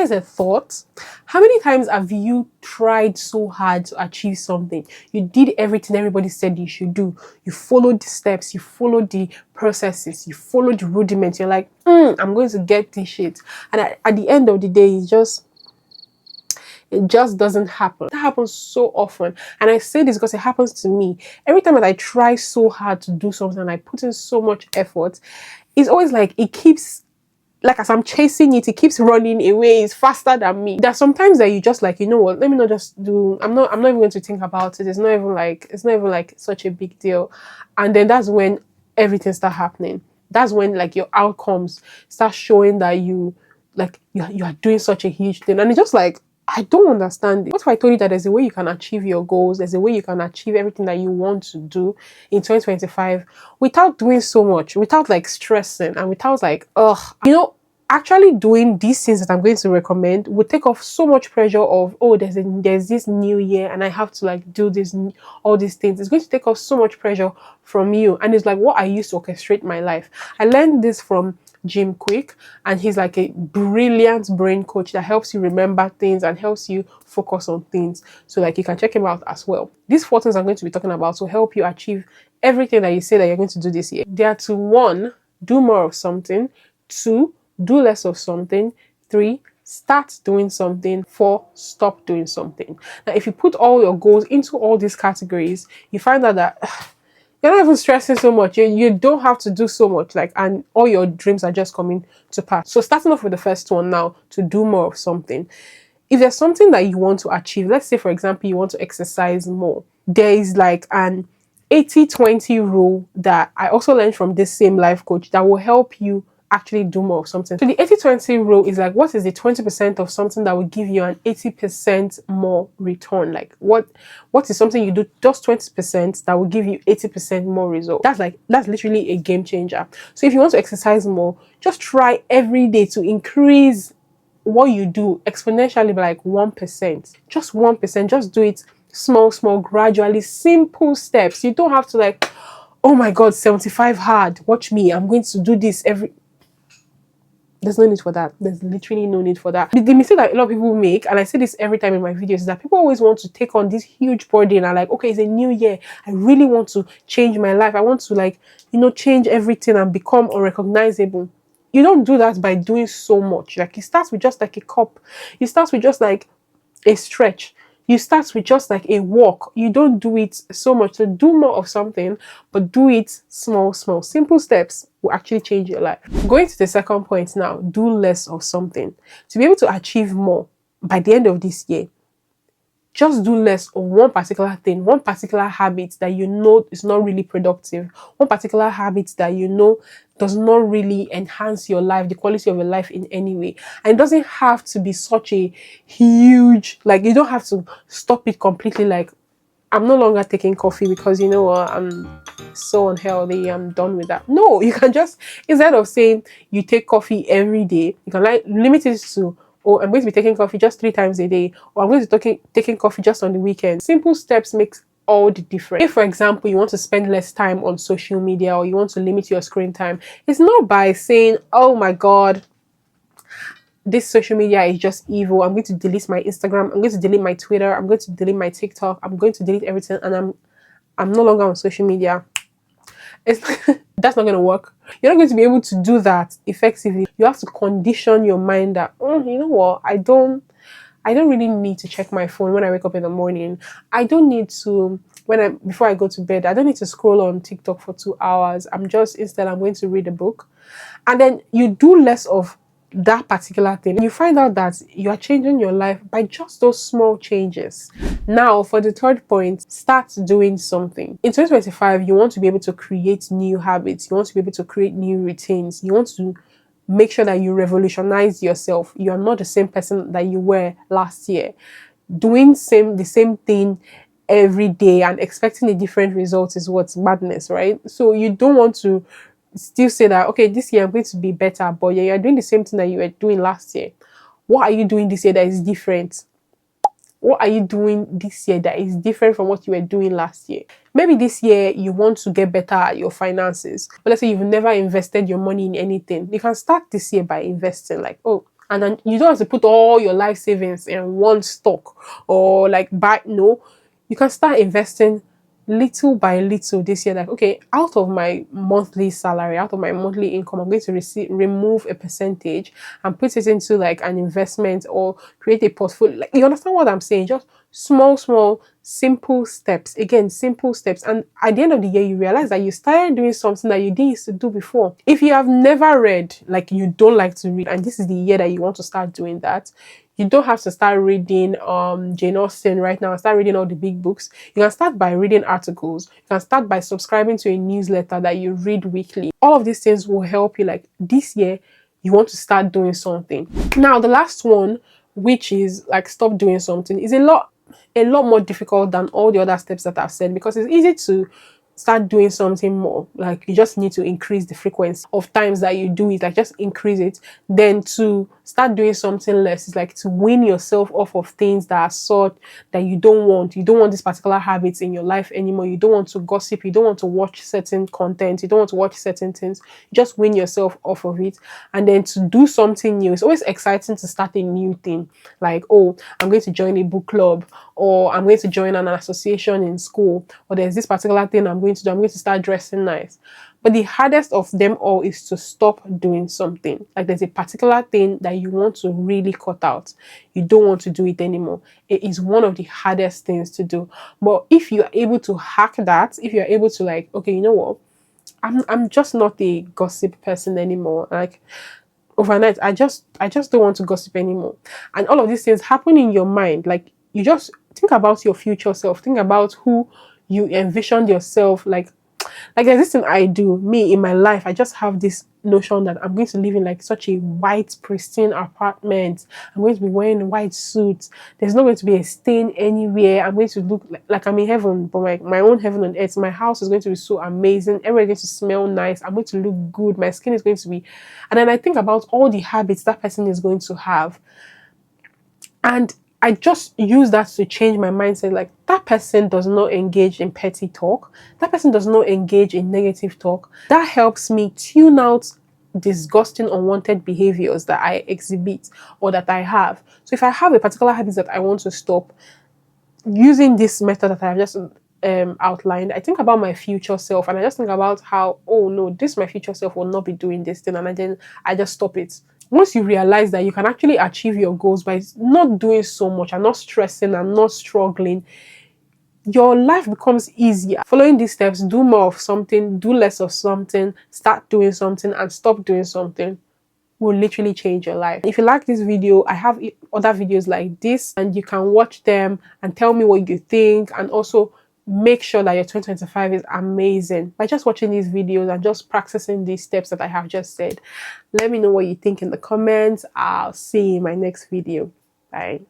here's a thought. How many times have you tried so hard to achieve something? You did everything everybody said you should do. You followed the steps, you followed the processes, you followed the rudiments. You're like, I'm going to get this shit. And at the end of the day, it just doesn't happen. That happens so often. And I say this because it happens to me. Every time that I try so hard to do something and I put in so much effort, it's always like it keeps, like as I'm chasing it, it keeps running away. It's faster than me. There's sometimes that you just like, you know what, let me not just do, I'm not even going to think about it. It's not even like such a big deal. And then that's when everything starts happening. That's when like your outcomes start showing that you are doing such a huge thing. And it's just like, I don't understand it. What if I told you that there's a way you can achieve your goals, there's a way you can achieve everything that you want to do in 2025 without doing so much, without like stressing and without like, actually doing these things that I'm going to recommend would take off so much pressure of, oh, there's this new year and I have to like do all these things. It's going to take off so much pressure from you. And it's like what I used to orchestrate my life. I learned this from Jim Kwik, and he's like a brilliant brain coach that helps you remember things and helps you focus on things. So like you can check him out as well. These 4 things I'm going to be talking about will help you achieve everything that you say that you're going to do this year. They are to 1, do more of something, 2, do less of something, 3, start doing something, 4, stop doing something. Now, if you put all your goals into all these categories, you find out that you're not even stressing so much. You don't have to do so much, and all your dreams are just coming to pass. So starting off with the first one now, to do more of something. If there's something that you want to achieve, let's say, for example, you want to exercise more. There is like an 80-20 rule that I also learned from this same life coach that will help you actually do more of something. So the 80-20 rule is like, what is the 20% of something that will give you an 80% more return? Like what is something you do just 20% that will give you 80% more result? That's literally a game changer. So if you want to exercise more, just try every day to increase what you do exponentially by like 1%. Just 1%. Just do it small, gradually, simple steps. You don't have to like, oh my God, 75 hard. Watch me. I'm going to do this every... There's no need for that. There's literally no need for that. The mistake that a lot of people make, and I say this every time in my videos, is that people always want to take on this huge burden and like, okay, it's a new year. I really want to change my life. I want to like, change everything and become unrecognizable. You don't do that by doing so much. Like it starts with just like a cup. It starts with just like a stretch. You start with just like a walk. You don't do it so much. So do more of something, but do it small. Simple steps will actually change your life. Going to the second point now, do less of something. To be able to achieve more by the end of this year, just do less of one particular thing, one particular habit that you know is not really productive, one particular habit that you know does not really enhance your life, the quality of your life in any way. And it doesn't have to be such a huge, like you don't have to stop it completely. Like, I'm no longer taking coffee because you know what, I'm so unhealthy, I'm done with that. No, you can just, instead of saying you take coffee every day, you can like limit it to, or I'm going to be taking coffee just 3 times a day, or I'm going to be taking coffee just on the weekend. Simple steps makes all the difference. If, for example, you want to spend less time on social media or you want to limit your screen time, it's not by saying, oh my God, this social media is just evil. I'm going to delete my Instagram. I'm going to delete my Twitter. I'm going to delete my TikTok. I'm going to delete everything, and I'm no longer on social media. That's not going to work. You're not going to be able to do that effectively. You have to condition your mind that, you know what, I don't really need to check my phone when I wake up in the morning. I don't need to, before I go to bed, I don't need to scroll on TikTok for 2 hours. Instead I'm going to read a book. And then you do less of that particular thing. You find out that you are changing your life by just those small changes. Now, for the third point, start doing something. In 2025, you want to be able to create new habits. You want to be able to create new routines. You want to make sure that you revolutionize yourself. You are not the same person that you were last year. Doing the same thing every day and expecting a different result is what's madness, right? So you don't want to still say that, okay, this year I'm going to be better, but yeah, you're doing the same thing that you were doing last year. What are you doing this year that is different? What are you doing this year that is different from what you were doing last year? Maybe this year you want to get better at your finances, but let's say you've never invested your money in anything. You can start this year by investing. Like, oh, And then you don't have to put all your life savings in one stock or like buy. No, you can start investing little by little this year. Like, okay, out of my monthly salary, out of my monthly income, I'm going to remove a percentage and put it into like an investment or create a portfolio. Like, you understand what I'm saying? Just small, simple steps. Again, simple steps. And at the end of the year, you realize that you started doing something that you didn't used to do before. If you have never read, like you don't like to read, and this is the year that you want to start doing that, you don't have to start reading Jane Austen right now, start reading all the big books. You can start by reading articles. You can start by subscribing to a newsletter that you read weekly. All of these things will help you. Like this year, you want to start doing something. Now, the last one, which is like stop doing something, is a lot more difficult than all the other steps that I've said, because it's easy to start doing something more. Like you just need to increase the frequency of times that you do it, like just increase it. Then to start doing something less is like to wean yourself off of things that are sort that you don't want. You don't want these particular habits in your life anymore. You don't want to gossip. You don't want to watch certain content. You don't want to watch certain things. You just wean yourself off of it. And then to do something new. It's always exciting to start a new thing. Like, oh, I'm going to join a book club, or I'm going to join an association in school, or there's this particular thing I'm going to do. I'm going to start dressing nice. But the hardest of them all is to stop doing something. Like there's a particular thing that you want to really cut out. You don't want to do it anymore. It is one of the hardest things to do. But if you're able to hack that, if you're able to like, okay, you know what? I'm just not a gossip person anymore. Like overnight, I just don't want to gossip anymore. And all of these things happen in your mind. Like you just think about your future self. Think about who you envisioned yourself like there's this thing I do, me in my life, I just have this notion that I'm going to live in like such a white, pristine apartment. I'm going to be wearing a white suit. There's not going to be a stain anywhere. I'm going to look like I'm in heaven, but my own heaven on earth. My house is going to be so amazing. Everybody's going to smell nice. I'm going to look good. My skin is going to be. And then I think about all the habits that person is going to have. And I just use that to change my mindset. Like that person does not engage in petty talk. That person does not engage in negative talk. That helps me tune out disgusting, unwanted behaviors that I exhibit or that I have. So if I have a particular habit that I want to stop, using this method that I have just outlined, I think about my future self and I just think about how, oh no, this my future self will not be doing this thing, and then I just stop it. Once you realize that you can actually achieve your goals by not doing so much and not stressing and not struggling, your life becomes easier. Following these steps, do more of something, do less of something, start doing something, and stop doing something will literally change your life. If you like this video, I have other videos like this, and you can watch them and tell me what you think, and also make sure that your 2025 is amazing by just watching these videos and just practicing these steps that I have just said. Let me know what you think in the comments. I'll see you in my next video. Bye.